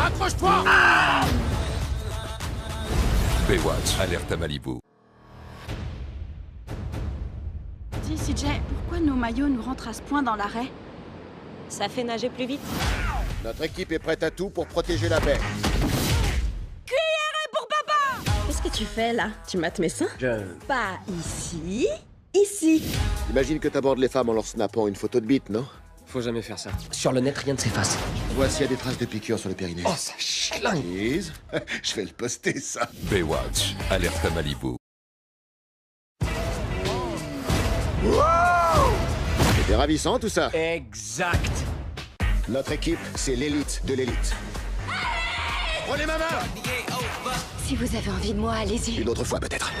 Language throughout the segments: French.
Accroche-toi! Baywatch, alerte à Malibu. Dis, CJ, pourquoi nos maillots nous rentrent à ce point dans l'arrêt? Ça fait nager plus vite. Notre équipe est prête à tout pour protéger la baie. Cuillère pour papa! Qu'est-ce que tu fais là? Tu mates mes seins? Je... Pas ici, ici. Imagine que t'abordes les femmes en leur snappant une photo de bite, non? Faut jamais faire ça. Sur le net, rien ne s'efface. Voici, il y a des traces de piqûres sur le périnée. Oh, ça chlingue. Cheese. Je vais le poster, ça. Baywatch, alerte à Malibu. C'était ravissant, tout ça. Exact. Notre équipe, c'est l'élite de l'élite. Prenez ma main! Si vous avez envie de moi, allez-y. Une autre fois, peut-être.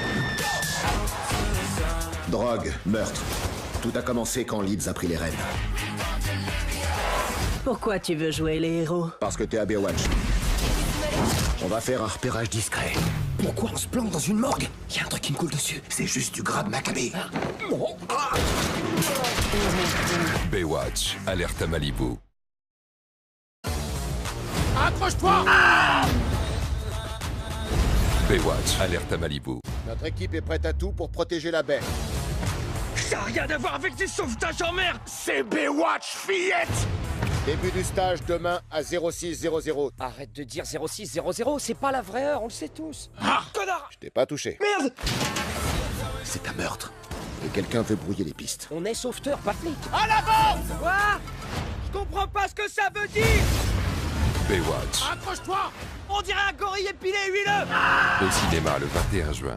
Drogue, meurtre. Tout a commencé quand Leeds a pris les rênes. Pourquoi tu veux jouer les héros? Parce que t'es à Baywatch. On va faire un repérage discret. Pourquoi on se plante dans une morgue? Y a un truc qui me coule dessus. C'est juste du gras de Maccabée. Baywatch, alerte à Malibu. Accroche-toi! Baywatch, alerte à Malibu. Notre équipe est prête à tout pour protéger la baie. Ça n'a rien à voir avec du sauvetage en mer. C'est Baywatch, fillette! Début du stage demain à 0600. Arrête de dire 0600, c'est pas la vraie heure, on le sait tous. Connard! Je t'ai pas touché. Merde! C'est un meurtre. Et quelqu'un veut brouiller les pistes. On est sauveteur, pas flic. En avant! Quoi? Je comprends pas ce que ça veut dire! Baywatch, Accroche-toi! On dirait un gorille épilé et huileux! au cinéma le 21 juin.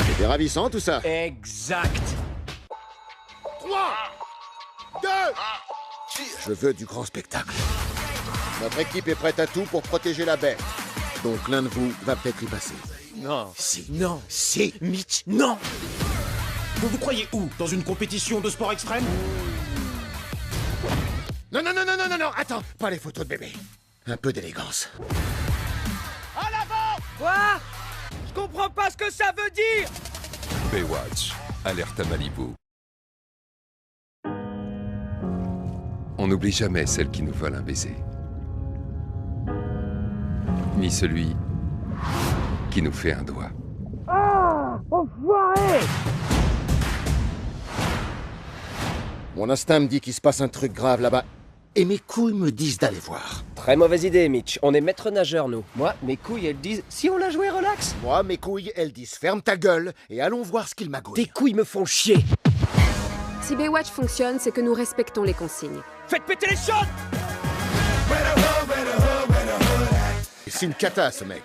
C'était ravissant, tout ça. Exact. 3, 2, je veux du grand spectacle. Notre équipe est prête à tout pour protéger la baie. Donc l'un de vous va peut-être y passer. Non. Si. Non. Si. Mitch, non! Vous croyez où? Dans une compétition de sport extrême? Non, attends, pas les photos de bébé. Un peu d'élégance. En avant! Quoi? Je comprends pas ce que ça veut dire! Baywatch, alerte à Malibu. On n'oublie jamais celles qui nous volent un baiser. Ni celui qui nous fait un doigt. Mon instinct me dit qu'il se passe un truc grave là-bas. Et mes couilles me disent d'aller voir. Très mauvaise idée, Mitch. On est maître nageur, nous. Moi, mes couilles, elles disent si on l'a joué, relax. Moi, mes couilles, elles disent ferme ta gueule et allons voir ce qu'il magouille. Tes couilles me font chier. Si Baywatch fonctionne, c'est que nous respectons les consignes. Faites péter les chaudes! C'est une cata, ce mec.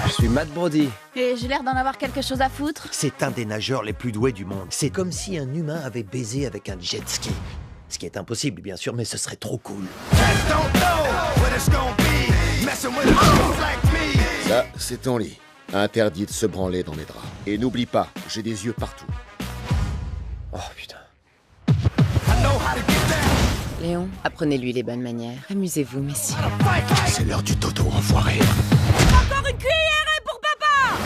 Je suis Matt Brody. Et j'ai l'air d'en avoir quelque chose à foutre. C'est un des nageurs les plus doués du monde. C'est comme si un humain avait baisé avec un jet ski. Ce qui est impossible, bien sûr, mais ce serait trop cool. Ça, c'est ton lit. Interdit de se branler dans mes draps. Et n'oublie pas, j'ai des yeux partout. Oh putain. Léon, apprenez-lui les bonnes manières. Amusez-vous, messieurs. C'est l'heure du toto, enfoiré. Encore une cuillère pour papa!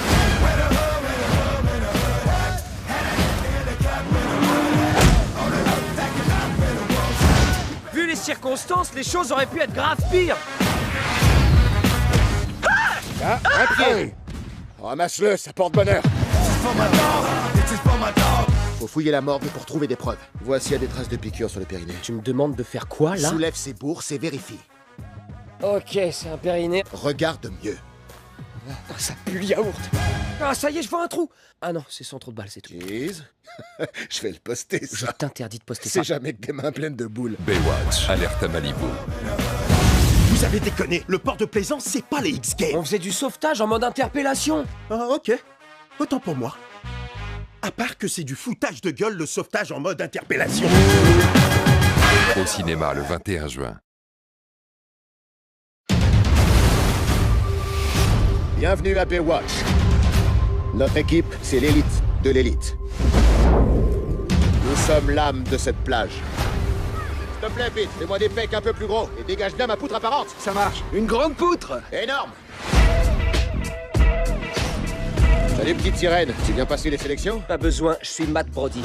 Vu les circonstances, les choses auraient pu être grave pires! Ah, un pied. Ramasse-le, ça porte bonheur. Faut fouiller la morgue pour trouver des preuves. Voici, il y a des traces de piqûres sur le périnée. Tu me demandes de faire quoi, là? Soulève ses bourses et vérifie. Ok, c'est un périnée. Regarde mieux. Ah, ça pue le yaourt. Ah, ça y est, je vois un trou. Ah non, c'est sans trou de balle, c'est tout. Cheese. Je vais le poster, Je ça. t'interdis de poster ça. C'est jamais que des mains pleines de boules. Baywatch, alerte à Malibu. Vous avez déconné, le port de plaisance, c'est pas les X-Games. On faisait du sauvetage en mode interpellation. Ah, ok. Autant pour moi. À part que c'est du foutage de gueule le sauvetage en mode interpellation. Au cinéma le 21 juin. Bienvenue à Baywatch. Notre équipe, c'est l'élite de l'élite. Nous sommes l'âme de cette plage. S'il te plaît, Pete, fais-moi des pecs un peu plus gros et dégage bien ma poutre apparente. Ça marche. Une grande poutre! Énorme. Salut, petite sirène. Tu viens passer les sélections? Pas besoin, je suis Matt Brody.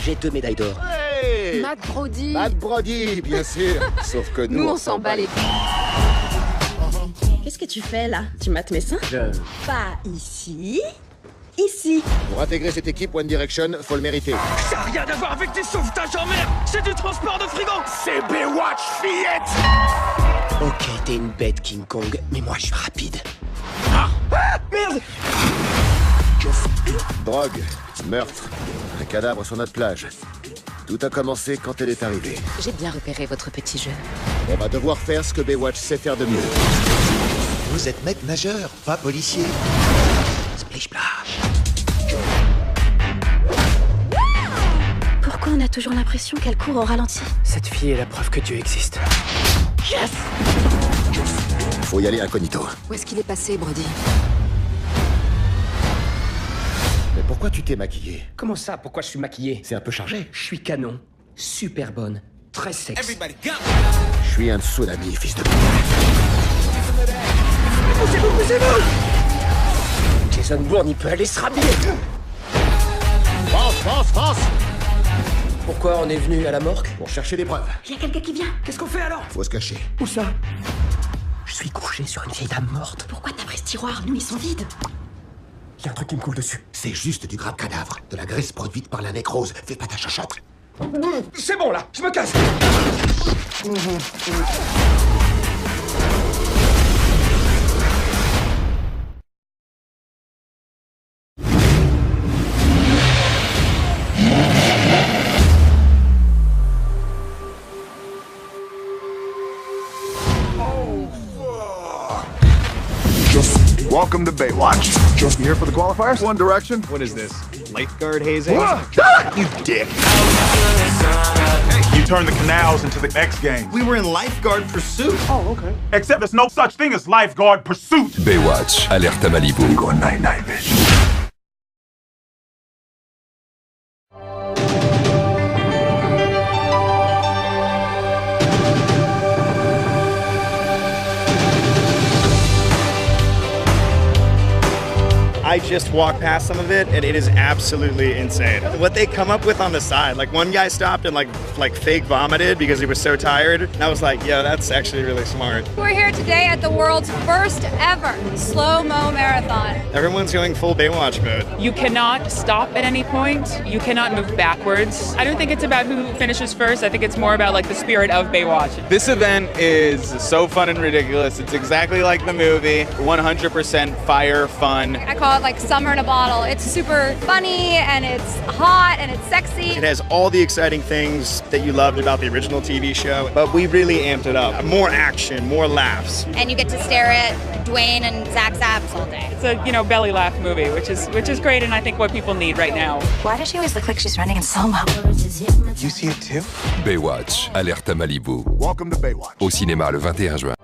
J'ai 2 médailles d'or. Hey, Hey Matt Brody. Matt Brody, bien sûr. Sauf que nous, Nous, on s'en bat les couilles. Qu'est-ce que tu fais là? Tu mates mes seins? Pas ici. Ici. Pour intégrer cette équipe One Direction, faut le mériter. Ça n'a rien à voir avec des sauvetages en mer. C'est du transport de frigo. C'est Baywatch, fillette. Ok, t'es une bête, King Kong, mais moi je suis rapide. Merde. Drogue, meurtre, un cadavre sur notre plage. Tout a commencé quand elle est arrivée. J'ai bien repéré votre petit jeu. On va devoir faire ce que Baywatch sait faire de mieux. Vous êtes maître nageur, pas policier. Splish splash. Pourquoi on a toujours l'impression qu'elle court au ralenti? Cette fille est la preuve que Dieu existe. Yes! Faut y aller incognito. Où est-ce qu'il est passé, Brody? Mais pourquoi tu t'es maquillée? Comment ça? Pourquoi je suis maquillé? C'est un peu chargé. Je suis canon, super bonne, très sexy. Je suis un tsunami, fils de... Poussez-vous! Jason Bourne, il peut aller se rhabiller. France! Pourquoi on est venu à la morgue? Pour chercher des preuves. Il y a quelqu'un qui vient. Qu'est-ce qu'on fait alors? Faut se cacher. Où ça? Je suis couché sur une vieille dame morte. Pourquoi t'as pris ce tiroir? Nous, ils sont vides. Il y a un truc qui me coule dessus. C'est juste du gras de cadavre, de la graisse produite par la nécrose. Fais pas ta chochotte. C'est bon là, je me casse. Welcome to Baywatch. You here for the qualifiers? One Direction. What is this? Lifeguard hazing? You dick. You turned the canals into the X Games. We were in lifeguard pursuit. Oh, okay. Except there's no such thing as lifeguard pursuit. Baywatch, alerte à Malibu. You going night-night, bitch. I just walked past some of it, and it is absolutely insane. What they come up with on the side, like one guy stopped and like fake vomited because he was so tired. And I was like, yeah, that's actually really smart. We're here today at the world's first ever slow-mo marathon. Everyone's going full Baywatch mode. You cannot stop at any point. You cannot move backwards. I don't think it's about who finishes first. I think it's more about like the spirit of Baywatch. This event is so fun and ridiculous. It's exactly like the movie. 100% fire fun. I call it like summer in a bottle. It's super funny and it's hot and it's sexy. It has all the exciting things that you loved about the original TV show, but we really amped it up. More action, more laughs. And you get to stare at Dwayne and Zach's abs all day. It's a, belly laugh movie, which is great and I think what people need right now. Why does she always look like she's running in slow-mo? You see it too? Baywatch, alerte à Malibu. Welcome to Baywatch. Au cinéma le 21 juin.